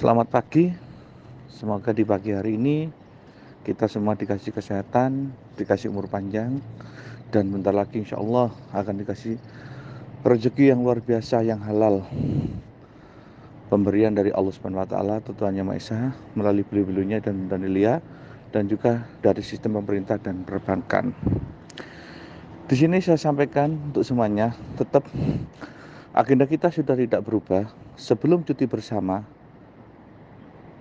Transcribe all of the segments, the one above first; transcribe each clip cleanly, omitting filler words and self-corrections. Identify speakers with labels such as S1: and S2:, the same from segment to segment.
S1: Selamat pagi, semoga di pagi hari ini kita semua dikasih kesehatan, dikasih umur panjang, dan bentar lagi insya Allah akan dikasih rezeki yang luar biasa, yang halal. Pemberian dari Allah Subhanahu wa Ta'ala, Tuhan Yang Maha Esa, melalui beliau-beliaunya dan Danilia, dan juga dari sistem pemerintah dan perbankan. Di sini saya sampaikan untuk semuanya, tetap agenda kita sudah tidak berubah. Sebelum cuti bersama,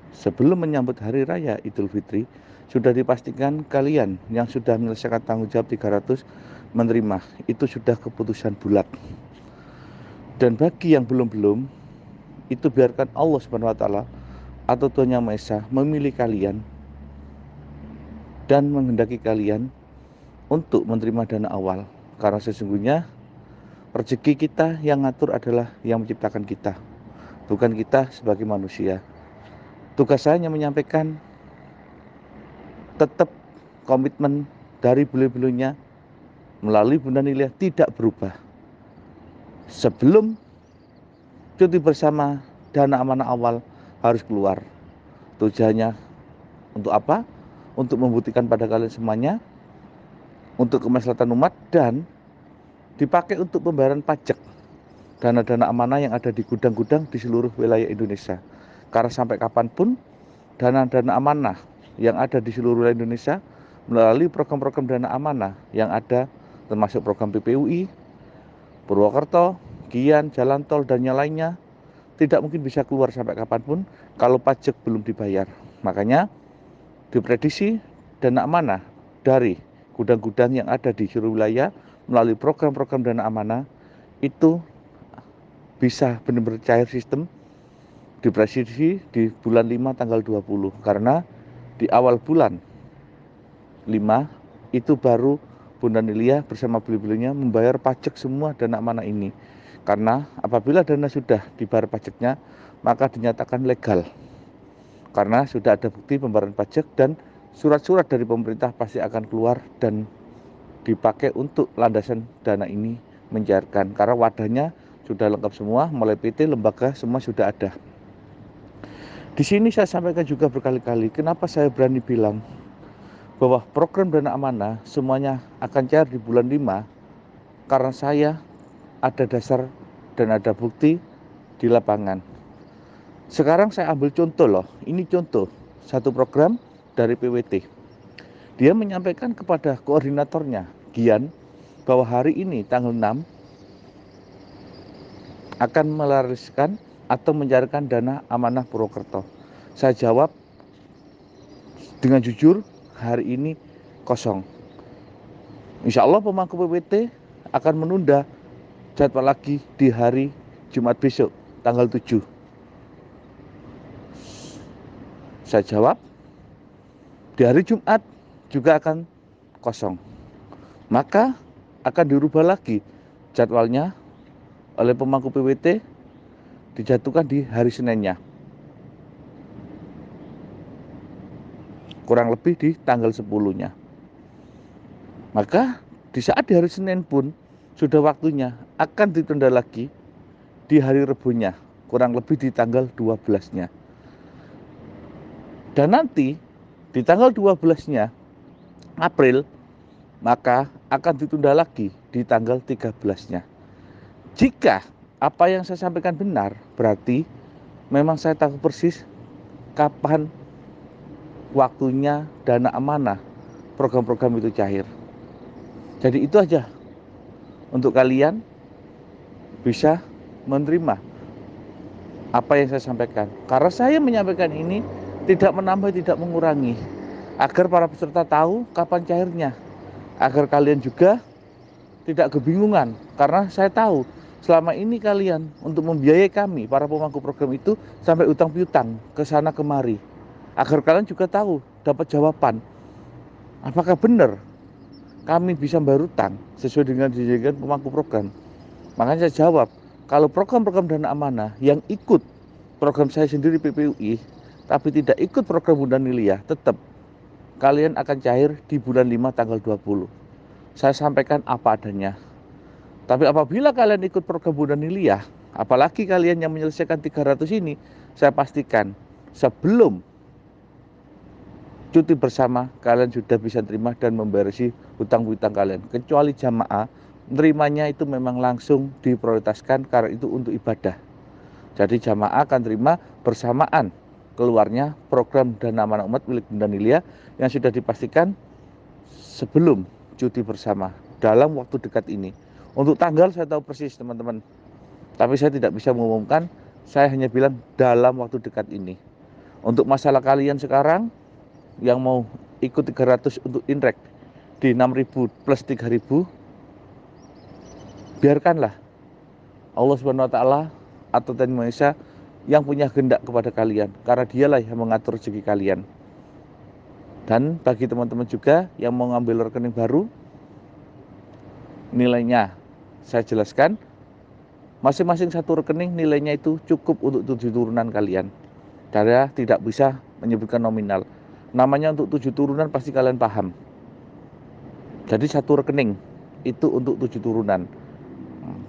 S1: sebelum menyambut Hari Raya Idul Fitri, sudah dipastikan kalian yang sudah menyelesaikan tanggung jawab 300 menerima. Itu sudah keputusan bulat. Dan bagi yang belum, itu biarkan Allah Subhanahu wa Ta'ala atau Tuhan Yang Maha Esa memilih kalian dan menghendaki kalian untuk menerima dana awal. Karena sesungguhnya rezeki kita yang ngatur adalah yang menciptakan kita, bukan kita sebagai manusia. Tugas saya hanya menyampaikan tetap komitmen dari beliau-beliaunya melalui Bunda Nilia tidak berubah. Sebelum cuti bersama, dana amanah awal harus keluar. Tujuannya untuk apa? Untuk membuktikan pada kalian semuanya, untuk kemaslahatan umat, dan dipakai untuk pembayaran pajak dana-dana amanah yang ada di gudang-gudang di seluruh wilayah Indonesia. Karena sampai kapanpun dana-dana amanah yang ada di seluruh wilayah Indonesia melalui program-program dana amanah yang ada, termasuk program PPUI, Purwokerto, Gian, Jalan Tol, dan yang lainnya, tidak mungkin bisa keluar sampai kapanpun kalau pajak belum dibayar. Makanya diprediksi dana amanah dari gudang-gudang yang ada di seluruh wilayah melalui program-program dana amanah itu bisa benar-benar cair sistem diprediksi di bulan 5 tanggal 20, karena di awal bulan 5 itu baru Bunda Nilia bersama beliau-beliaunya membayar pajak semua dana amanah ini. Karena apabila dana sudah dibayar pajaknya, maka dinyatakan legal. Karena sudah ada bukti pembayaran pajak dan surat-surat dari pemerintah pasti akan keluar dan dipakai untuk landasan dana ini mencairkan. Karena wadahnya sudah lengkap semua, mulai PT, lembaga, semua sudah ada. Di sini saya sampaikan juga berkali-kali, kenapa saya berani bilang bahwa program dana amanah semuanya akan cair di bulan 5, karena saya ada dasar dan ada bukti di lapangan. Sekarang saya ambil contoh loh, ini contoh satu program dari PWT. Dia menyampaikan kepada koordinatornya, Gian, bahwa hari ini tanggal 6 akan melariskan atau mencairkan dana amanah Purwokerto. Saya jawab dengan jujur, hari ini kosong. Insya Allah pemangku PWT akan menunda jadwal lagi di hari Jumat besok, tanggal 7. Saya jawab, di hari Jumat juga akan kosong. Maka akan dirubah lagi jadwalnya oleh pemangku PWT, dijatuhkan di hari Seninnya. Kurang lebih di tanggal 10-nya. Maka di saat di hari Senin pun sudah waktunya akan ditunda lagi di hari Rebunya, kurang lebih di tanggal 12-nya. Dan nanti di tanggal 12-nya April, maka akan ditunda lagi di tanggal 13-nya. Jika apa yang saya sampaikan benar, berarti memang saya tahu persis kapan waktunya dana amanah program-program itu cair. Jadi itu aja untuk kalian bisa menerima apa yang saya sampaikan. Karena saya menyampaikan ini tidak menambah, tidak mengurangi, agar para peserta tahu kapan cairnya, agar kalian juga tidak kebingungan. Karena saya tahu selama ini kalian untuk membiayai kami para pemangku program itu sampai utang piutang ke sana kemari, agar kalian juga tahu, dapat jawaban apakah benar kami bisa membayar utang sesuai dengan dijanjikan pemangku program. Makanya saya jawab, kalau program-program dana amanah yang ikut program saya sendiri PPUI, tapi tidak ikut program Bunda Nilia, tetap kalian akan cair di bulan 5 tanggal 20. Saya sampaikan apa adanya. Tapi apabila kalian ikut program Bunda Nilia, apalagi kalian yang menyelesaikan 300 ini, saya pastikan sebelum cuti bersama kalian sudah bisa terima dan memberesi hutang hutang kalian. Kecuali jamaah, nerimanya itu memang langsung diprioritaskan karena itu untuk ibadah. Jadi jamaah akan terima bersamaan keluarnya program Dana Amanah Umat milik Bunda Nilia yang sudah dipastikan sebelum cuti bersama dalam waktu dekat ini. Untuk tanggal saya tahu persis teman-teman, tapi saya tidak bisa mengumumkan, saya hanya bilang dalam waktu dekat ini. Untuk masalah kalian sekarang yang mau ikut 300 untuk inrek di 6.000 plus 3.000, biarkanlah Allah Subhanahu wa taala atau Tuhan Maha yang punya kehendak kepada kalian, karena dialah yang mengatur rezeki kalian. Dan bagi teman-teman juga yang mau ngambil rekening baru, nilainya saya jelaskan, masing-masing satu rekening nilainya itu cukup untuk 7 turunan kalian. Saya tidak bisa menyebutkan nominal. Namanya untuk 7 turunan pasti kalian paham. Jadi satu rekening itu untuk 7 turunan.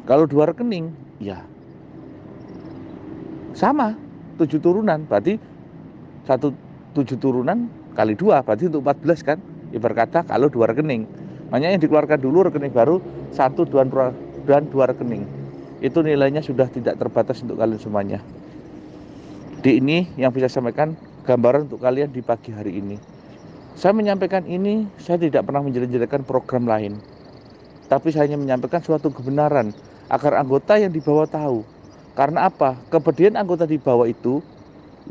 S1: Kalau 2 rekening, ya sama 7 turunan. Berarti 7 turunan kali 2 berarti untuk 14 kan. Ibarat kata kalau 2 rekening. Makanya yang dikeluarkan dulu rekening baru 1 dan 2 rekening. Itu nilainya sudah tidak terbatas untuk kalian semuanya. Di ini yang bisa saya sampaikan gambaran untuk kalian di pagi hari ini. Saya menyampaikan ini, saya tidak pernah menjelek-jelekan program lain. Tapi saya hanya menyampaikan suatu kebenaran agar anggota yang di bawah tahu. Karena apa? Kepedulian anggota di bawah itu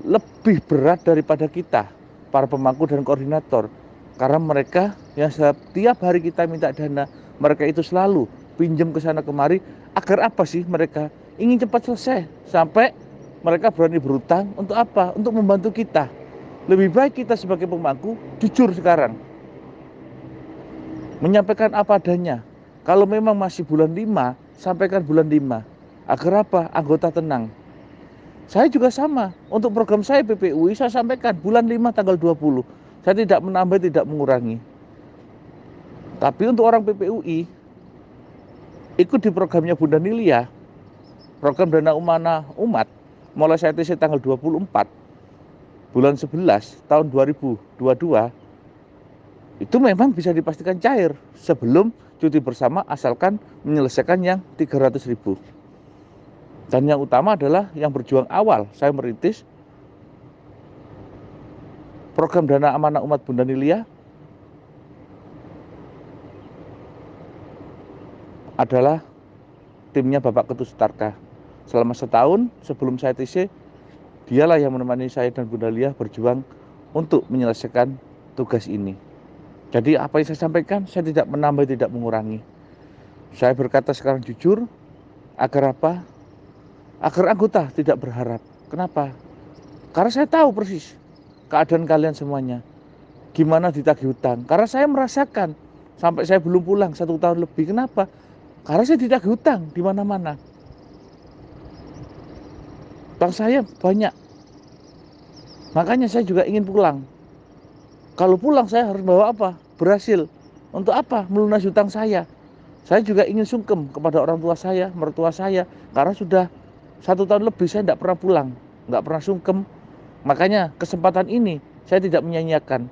S1: lebih berat daripada kita, para pemangku dan koordinator. Karena mereka yang setiap hari kita minta dana, mereka itu selalu pinjam ke sana kemari. Agar apa sih mereka? Ingin cepat selesai sampai mereka berani berutang untuk apa? Untuk membantu kita. Lebih baik kita sebagai pemangku jujur sekarang, menyampaikan apa adanya. Kalau memang masih bulan 5, sampaikan bulan 5. Agar apa? Anggota tenang. Saya juga sama. Untuk program saya PPUI saya sampaikan bulan 5 tanggal 20. Saya tidak menambah, tidak mengurangi. Tapi untuk orang PPUI ikut di programnya Bunda Nilia, program Dana Amanah Umat, mulai saya TC tanggal 24 bulan 11 tahun 2022, itu memang bisa dipastikan cair sebelum cuti bersama asalkan menyelesaikan yang 300.000. Dan yang utama adalah yang berjuang awal saya merintis program Dana Amanah Umat Bunda Nilia adalah timnya Bapak Ketut Sutarka. Selama setahun sebelum saya TC, dialah yang menemani saya dan Bunda Lia berjuang untuk menyelesaikan tugas ini. Jadi apa yang saya sampaikan, saya tidak menambah, tidak mengurangi. Saya berkata sekarang jujur, agar apa? Agar anggota tidak berharap. Kenapa? Karena saya tahu persis keadaan kalian semuanya. Gimana ditagih hutang. Karena saya merasakan sampai saya belum pulang 1 tahun lebih. Kenapa? Karena saya ditagih hutang di mana-mana. Utang saya banyak. Makanya saya juga ingin pulang. Kalau pulang saya harus bawa apa? Berhasil. Untuk apa? Melunasi hutang saya. Saya juga ingin sungkem kepada orang tua saya, mertua saya. Karena sudah 1 tahun lebih saya tidak pernah pulang. Nggak pernah sungkem. Makanya kesempatan ini saya tidak menyanyiakan.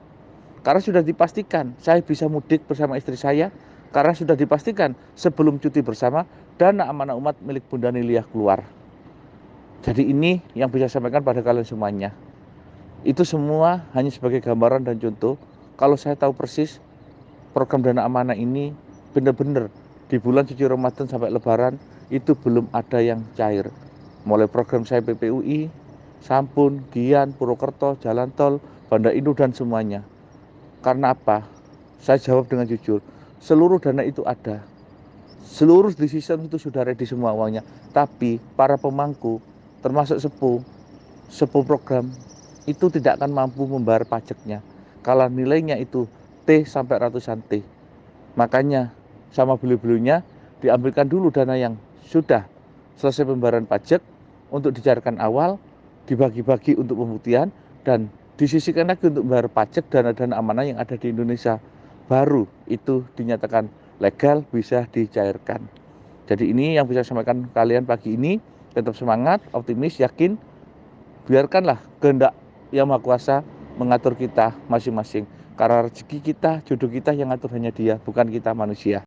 S1: Karena sudah dipastikan saya bisa mudik bersama istri saya. Karena sudah dipastikan sebelum cuti bersama Dana Amanah Umat milik Bunda Nilia keluar. Jadi ini yang bisa saya sampaikan pada kalian semuanya. Itu semua hanya sebagai gambaran dan contoh. Kalau saya tahu persis program Dana Amanah ini benar-benar di bulan suci Ramadan sampai Lebaran itu belum ada yang cair. Mulai program saya PPUI, Sampun, Gian, Purwokerto, Jalan Tol, Banda Indu dan semuanya. Karena apa? Saya jawab dengan jujur. Seluruh dana itu ada. Seluruh di sistem itu sudah ready semua uangnya. Tapi para pemangku termasuk sepuh program itu tidak akan mampu membayar pajaknya kalau nilainya itu T sampai ratusan T. Makanya sama beliau-beliaunya diambilkan dulu dana yang sudah selesai pembayaran pajak untuk dicairkan awal, dibagi-bagi untuk pembuktian, dan disisihkan lagi untuk membayar pajak dana-dana amanah yang ada di Indonesia. Baru itu dinyatakan legal, bisa dicairkan. Jadi ini yang bisa saya sampaikan kalian pagi ini. Tetap semangat, optimis, yakin. Biarkanlah kehendak Yang Maha Kuasa mengatur kita masing-masing. Karena rezeki kita, jodoh kita yang ngatur hanya Dia, bukan kita manusia.